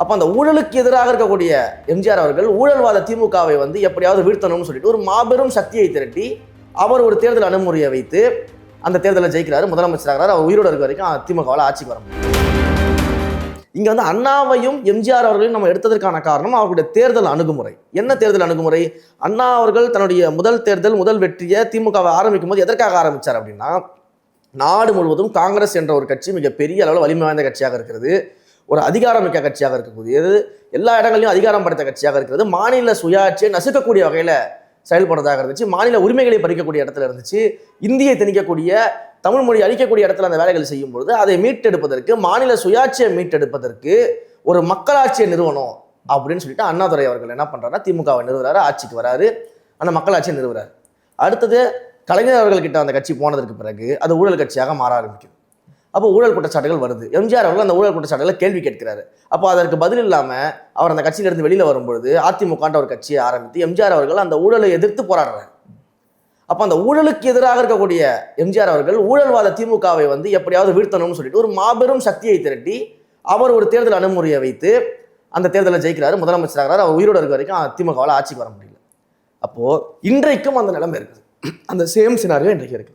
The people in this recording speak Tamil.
அப்போ அந்த ஊழலுக்கு எதிராக இருக்கக்கூடிய எம்ஜிஆர் அவர்கள் ஊழல்வாத திமுகவை வந்து எப்படியாவது வீழ்த்தணும்னு சொல்லிட்டு ஒரு மாபெரும் சக்தியை திரட்டி அவர் ஒரு தேர்தல் அணுகுமுறையை வைத்து அந்த தேர்தலில் ஜெயிக்கிறாரு, முதலமைச்சராகிறார். அவர் உயிரோடு இருக்க வரைக்கும் திமுகவால் ஆட்சிக்கு வர முடியும். இங்கே வந்து அண்ணாவையும் எம்ஜிஆர் அவர்களையும் நம்ம எடுத்ததற்கான காரணம் அவர்களுடைய தேர்தல் அணுகுமுறை. என்ன தேர்தல் அணுகுமுறை? அண்ணா அவர்கள் தன்னுடைய முதல் வெற்றியை திமுகவை ஆரம்பிக்கும் போது எதற்காக ஆரம்பித்தார் அப்படின்னா, நாடு முழுவதும் காங்கிரஸ் என்ற ஒரு கட்சி மிகப்பெரிய அளவில் வலிமை வாய்ந்த கட்சியாக இருக்கிறது, ஒரு அதிகாரமிக்க கட்சியாக இருக்கக்கூடியது, எல்லா இடங்களிலும் அதிகாரம் படைத்த கட்சியாக இருக்கிறது, மாநில சுயாட்சியை நசுக்கக்கூடிய வகையில் செயல்படுறதாக இருந்துச்சு, மாநில உரிமைகளை பறிக்கக்கூடிய இடத்துல இருந்துச்சு, இந்தியை திணிக்கக்கூடிய தமிழ் மொழி அளிக்கக்கூடிய இடத்துல அந்த வேலைகள் செய்யும் பொழுது அதை மீட்டெடுப்பதற்கு, மாநில சுயாட்சியை மீட்டெடுப்பதற்கு ஒரு மக்களாட்சியை நிறுவனம் அப்படின்னு சொல்லிட்டு அண்ணாதுரை அவர்கள் என்ன பண்றாருன்னா திமுகவை நிறுவுறாரு, ஆட்சிக்கு வராரு, அந்த மக்களாட்சியை நிறுவுறாரு. அடுத்தது கலைஞர் அவர்கள்கிட்ட அந்த கட்சி போனதற்கு பிறகு அது ஊழல் கட்சியாக மாற ஆரம்பிக்குது. அப்போ ஊழல் குற்றச்சாட்டுகள் வருது. எம்ஜிஆர் அவர்கள் அந்த ஊழல் குற்றச்சாட்டுகளை கேள்வி கேட்கிறாரு. அப்போ அதற்கு பதில் இல்லாமல் அவர் அந்த கட்சியிலிருந்து வெளியில் வரும்பொழுது அதிமுகன்ற ஒரு கட்சியை ஆரம்பித்து எம்ஜிஆர் அவர்கள் அந்த ஊழலை எதிர்த்து போராடுறாரு. அப்போ அந்த ஊழலுக்கு எதிராக இருக்கக்கூடிய எம்ஜிஆர் அவர்கள் ஊழல்வாத திமுகவை வந்து எப்படியாவது வீழ்த்தணும்னு சொல்லிட்டு ஒரு மாபெரும் சக்தியை திரட்டி அவர் ஒரு தேர்தல் அணுகுமுறையை வைத்து அந்த தேர்தலில் ஜெயிக்கிறாரு, முதலமைச்சராகிறார். அவர் உயிரோடு இருக்க வரைக்கும் திமுகவால் ஆட்சிக்கு வர முடியல. அப்போ இன்றைக்கும் அந்த நிலைமை இருக்குது. அந்த சேம் சினாரியோ இன்றைக்கு இருக்குது.